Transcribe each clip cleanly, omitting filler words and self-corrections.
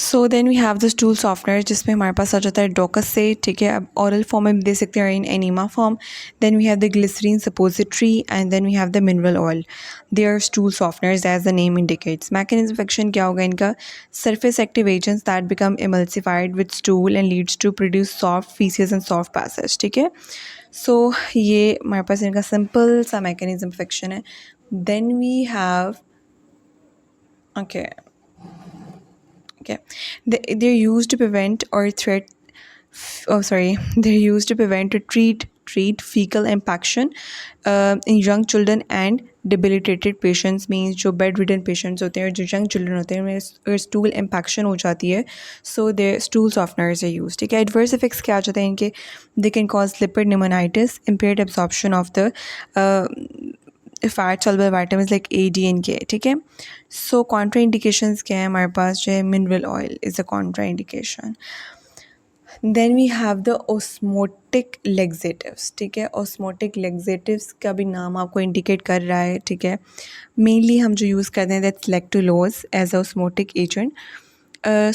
So then we have the stool softener जिसमें हमारे पास आ जाता है डोकस से, ठीक है। अब ऑरल फॉर्म में भी दे सकते हैं in enema form. Then we have the glycerin suppository and then we have the mineral oil. They are stool softeners as the name indicates. Mechanism of action क्या होगा इनका? Surface active agents that become emulsified with stool and leads to produce soft faeces and soft passage, ठीक है। So ये हमारे पास इनका simple सा मैकेनिज्म ऑफ एक्शन है। Then we have okay okay they're used to prevent or they're used to prevent or treat fecal impaction in young children and debilitated patients, means जो bedridden patients होते हैं और जो young children होते हैं उनमें stool impaction हो जाती है, so their stool softeners are used, ठीक है। adverse effects क्या आ जाते हैं इनके? they can cause lipid pneumonitis, impaired absorption of the fat soluble vitamins like A D and K, ठीक है। सो कॉन्ट्रा इंडिकेशंस क्या है हमारे पास? जो है mineral oil is a contraindication. Then we have the osmotic laxatives, ठीक है। ऑस्मोटिक लेग्जेटिव्स का भी नाम आपको इंडिकेट कर रहा है, ठीक है। मेनली हम जो यूज़ करते हैं that's lactulose as osmotic agent.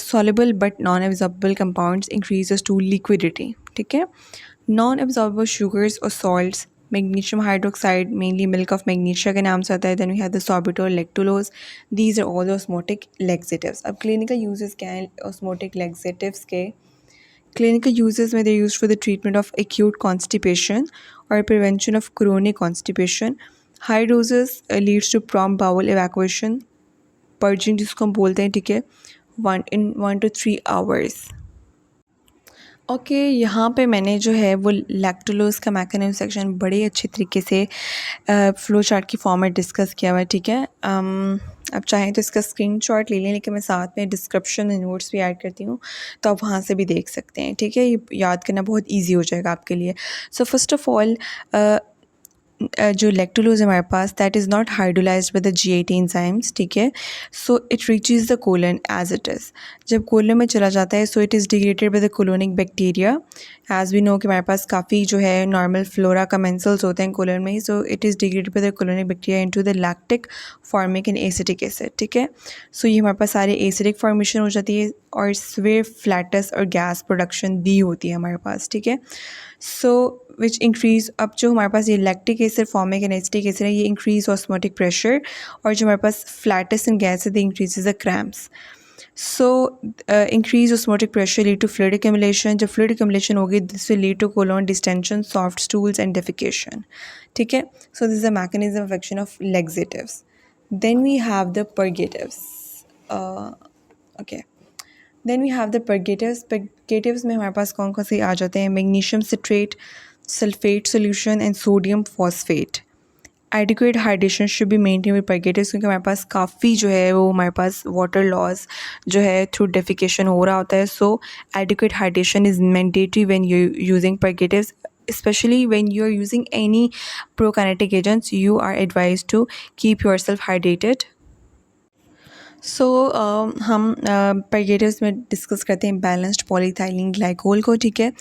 soluble but non-absorbable compounds increases to liquidity, ठीक है। non-absorbable sugars or salts, magnesium hydroxide, mainly milk of magnesia के नाम से आता है। then we have the sorbitol, lactulose, these are all the osmotic laxatives। अब clinical uses क्या हैं osmotic laxatives के? clinical uses में they're used for the treatment of acute constipation or prevention of chronic constipation। high doses leads to prompt bowel evacuation, purging जिसको हम बोलते हैं, ठीक है, 1 to 3 hours। ओके यहाँ पे मैंने जो है वो लैक्टोलोज का मैकेनिज्म सेक्शन बड़े अच्छे तरीके से फ्लो चार्ट की फॉर्म में डिस्कस किया हुआ है, ठीक है। अब चाहें तो इसका स्क्रीनशॉट ले लें, लेकिन मैं साथ में डिस्क्रिप्शन में नोट्स भी ऐड करती हूँ, तो आप वहाँ से भी देख सकते हैं, ठीक है। ये याद करना बहुत ईजी हो जाएगा आपके लिए। सो फर्स्ट ऑफ ऑल जो लैक्टोलोज है हमारे पास that is not hydrolysed with the G8 enzymes, ठीक है। So it reaches the colon as it is. जब कोलन में चला जाता है so it is degraded with the colonic bacteria. As we know कि हमारे पास काफ़ी जो है नॉर्मल फ्लोरा कमेंसल्स होते हैं कोलन में, सो it is degraded with the colonic bacteria into the lactic formic and acetic acid, ठीक है। सो ये हमारे पास सारे एसिडिक फॉर्मेशन हो जाती है और स्वे फ्लैटस और गैस प्रोडक्शन दी होती है हमारे पास, ठीक है। सो विच इंक्रीज, अब जो हमारे पास ये lactic acid formic and acetic acid है ये इंक्रीज ऑस्मोटिक प्रेशर, और जो हमारे पास फ्लैटस एंड गैस है they increases the cramps. So increase osmotic pressure lead to fluid accumulation। जब फ्लूइड accumulation होगी this will lead to colon distension, soft stools and defecation, ठीक है। So this is the mechanism of action of laxatives. Then we have the purgatives. Okay then we have the purgatives. Purgatives में हमारे पास कौन कौन से आ जाते हैं? Magnesium citrate, sulphate solution and sodium phosphate. Adequate hydration should be maintain with purgatives, क्योंकि हमारे पास काफ़ी जो है वो हमारे पास वाटर लॉस जो है थ्रू डेफिकेशन हो रहा होता है। So adequate hydration is mandatory when you using purgatives, especially when you are using any prokinetic agents you are advised to keep yourself hydrated। सो हम परगेटिव्स में डिस्कस करते हैं बैलेंस्ड पॉलीथाइलिन ग्लाइकोल को, ठीक है।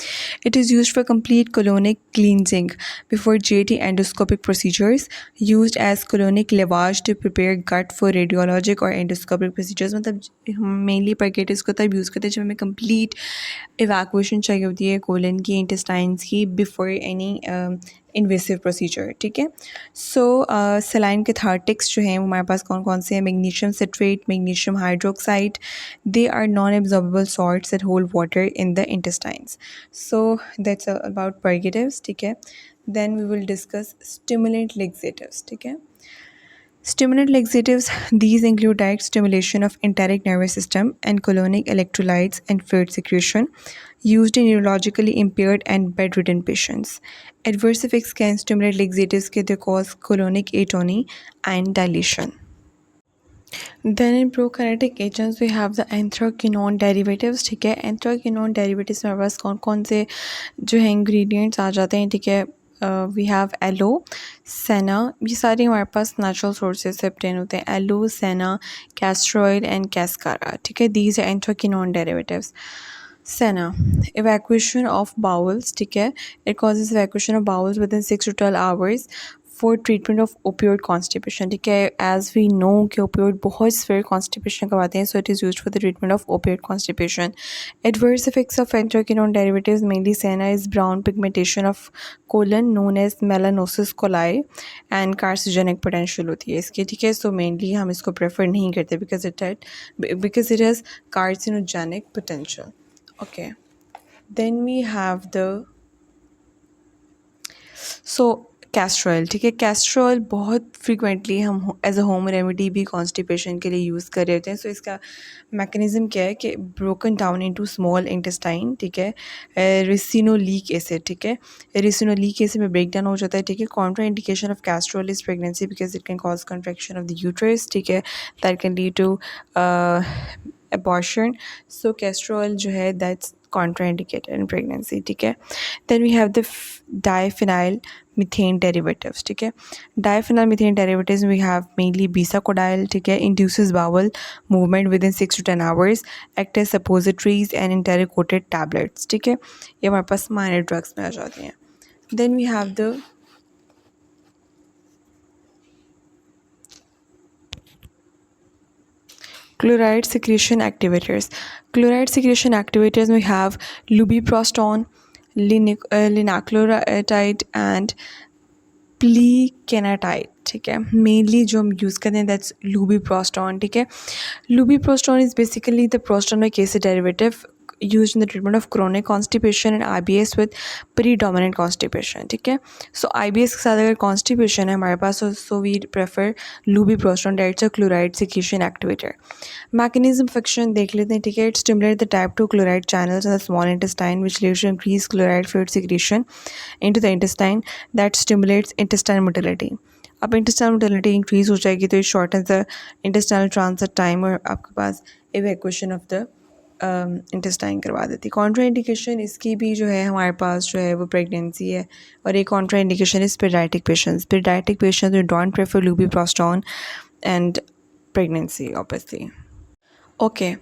It is used for complete colonic cleansing before GAT endoscopic procedures, used as colonic lavage to prepare gut for radiologic और endoscopic procedures. मतलब हम मेनली परगेटिव्स को तब यूज़ करते हैं जब हमें कंप्लीट इवैक्यूएशन चाहिए होती है कोलन की, इंटेस्टाइन्स की, बिफोर एनी इन्वेसिव प्रोसीजर, ठीक है। सो सलाइन कैथार्टिक्स जो हैं वो हमारे पास कौन कौन से हैं? Magnesium citrate, magnesium hydroxide, they are non absorbable salts that hold water in the intestines. So that's about purgatives, ठीक है। Then we will discuss stimulant laxatives, ठीक है। Stimulant laxatives, these include direct stimulation of enteric nervous system and colonic electrolytes and fluid secretion, used in neurologically impaired and bedridden patients. Adverse effects can stimulate laxatives के they cause colonic atony and dilation. Then in prokinetic agents we have the anthraquinone derivatives, ठीक है। anthraquinone derivatives में हमारे पास कौन कौन से जो है ingredients आ जाते हैं, ठीक है। वी हैव एलो, सेना, ये सारे हमारे पास नेचुरल सोर्सेज से obtain होते हैं। एलो, सेना, कैस्ट्रॉइड एंड कैस्कारा, ठीक है। These are anthraquinone derivatives. Senna, evacuation of bowels, ठीक है। It causes evacuation of bowels within 6 to 12 hours for treatment of opioid constipation, ठीक है। एज वी नो कि ओपियोइड बहुत सीवियर कॉन्स्टिपेशन करवाते हैं, so it is used for the treatment of opioid constipation. Adverse effects of anthraquinone derivatives mainly senna is brown pigmentation of colon known as melanosis coli and carcinogenic potential होती है इसकी, ठीक है। So mainly हम इसको prefer नहीं करते because it has carcinogenic potential. Okay, then we have the so castor oil, ठीक है। कैस्टर ऑयल बहुत फ्रीक्वेंटली हम एज अ होम रेमेडी भी कॉन्स्टिपेशन के लिए यूज़ कर रहे होते हैं। सो इसका मैकेनिज़्म क्या है कि broken down into small intestine, ठीक है, रिसिनोलिक एसिड, ठीक है, रिसिनोलिक एसिड में ब्रेक डाउन हो जाता है, ठीक है। Contraindication of castor oil is pregnancy because it can cause contraction of the uterus, ठीक है, that can lead to abortion. So castor oil जो है that's contraindicated in pregnancy, ठीक है। Then we have the diphenyl methane derivatives, ठीक है। Diphenyl methane derivatives we have mainly bisacodyl, ठीक है, induces bowel movement within 6 to 10 hours, act as suppositories and enteric coated tablets, ठीक है। ये हमारे पास minor drugs में आ जाते हैं। Then we have the chloride secretion activators. Chloride secretion activators we have lubiprostone, linaclotide and प्लीकेनाटाइड, ठीक है। मेनली जो हम यूज़ करते हैं दैट्स लूबीप्रोस्टॉन, ठीक है। Lubiprostone is basically the prostanoic acid derivative used in the treatment of chronic constipation and IBS with predominant constipation, ठीक है। सो IBS के साथ अगर constipation है हमारे पास so we prefer lubiprostone, that's a chloride secretion activator. Mechanism of action देख लेते हैं, ठीक है। It stimulates the type 2 chloride channels in the small intestine which leads to increased chloride fluid secretion into the intestine that stimulates intestinal motility. अब intestinal motility increase हो जाएगी तो it shortens the intestinal transit time और आपके पास evacuation of the intestine करवा देती है। कॉन्ट्रा इंडिकेशन इसकी भी जो है हमारे पास जो है वो प्रेगनेंसी है और एक contraindication is paediatric patients we don't prefer lubiprostone and pregnancy obviously. Okay,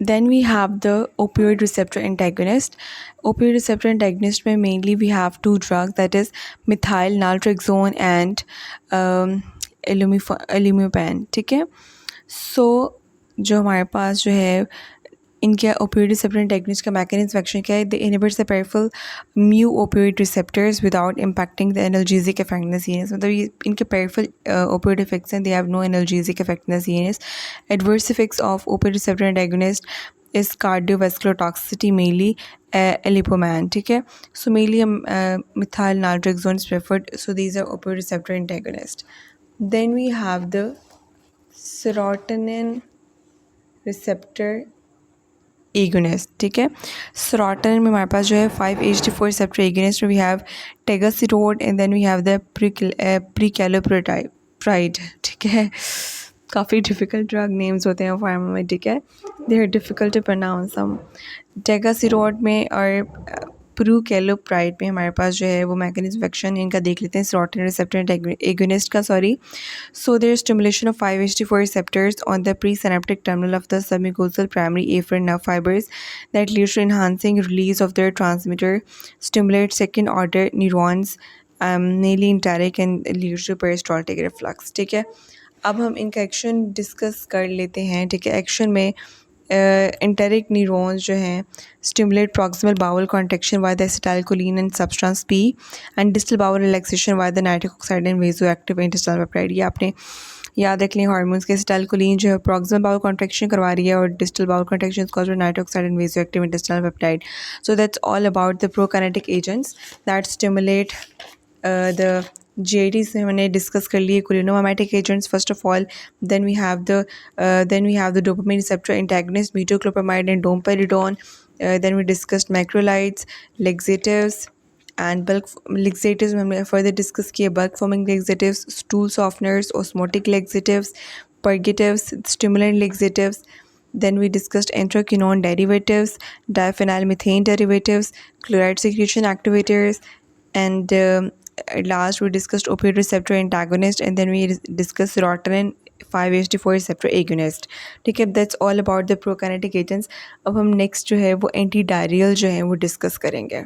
then we have the opioid receptor antagonist. Opioid receptor antagonist में mainly we have two drugs, that is methyl naltrexone and ilumepan, ठीक है। so जो हमारे पास जो है इनके opioid receptor antagonist का मैकेनिज्म एक्शन क्या है? They inhibits the peripheral mu opioid receptors without impacting the analgesic effect in the CNS. मतलब ये इनके पेरिफेरल ओपियोइड इफेक्ट्स हैं, they have no analgesic effect in the CNS. Adverse effects of opioid receptor antagonist is cardiovascular toxicity, mainly alvimopan, ठीक है। So mainly हम methyl naltrexone is preferred, so these are opioid receptor antagonist. Then we have the serotonin receptor agonist, ठीक है। Serotonin में हमारे पास जो है 5-HT4 रिसेप्टर एगोनिस्ट में we have tegaserod and then we have the prucalopride, ठीक है। काफ़ी डिफ़िकल्ट ड्रग नेम्स होते हैं फार्मा में, ठीक है, they are difficult to pronounce. हम टेगासिरोड में और प्रूकैलोप्राइड में हमारे पास जो है वो मैकेनिज्म एक्शन इनका देख लेते हैं, सेरोटोनिन रिसेप्टर एगोनिस्ट का, sorry. So there stimulation of 5-HT4 receptors on the presynaptic terminal of the submucosal primary afferent nerve fibers that leads to enhancing release of their transmitter, stimulate second order neurons, mainly enteric, and leads to peristaltic reflux, ठीक है। अब हम इनका action discuss कर लेते हैं, ठीक है। एक्शन में enteric neurons जो हैं stimulate proximal bowel contraction via the acetylcholine and substance P and distal bowel relaxation via the nitric oxide and vasoactive intestinal peptide। ये आपने याद रख लें, हार्मोन्स के acetylcholine जो है proximal bowel contraction करवा रही है और distal bowel contraction is caused by nitric oxide and vasoactive intestinal peptide। So that's all about the prokinetic agents that stimulate the JADs में हमने डिस्कस कर लिए cholinergic agents first of all, then we have the dopamine receptor antagonist metoclopramide and domperidone, then we discussed macrolides, laxatives and bulk laxatives में हमने further discuss किए bulk forming laxatives, stool softeners, osmotic laxatives, purgatives, stimulant laxatives. Then we discussed anthraquinone derivatives, diphenylmethane derivatives, chloride secretion activators, and at last we discussed opioid receptor antagonist, and then we discussed serotonin 5-HT4 receptor agonist, ठीक है। that's all about the prokinetic agents। अब हम next जो है वो anti diarrhoeal जो है वो डिस्कस करेंगे।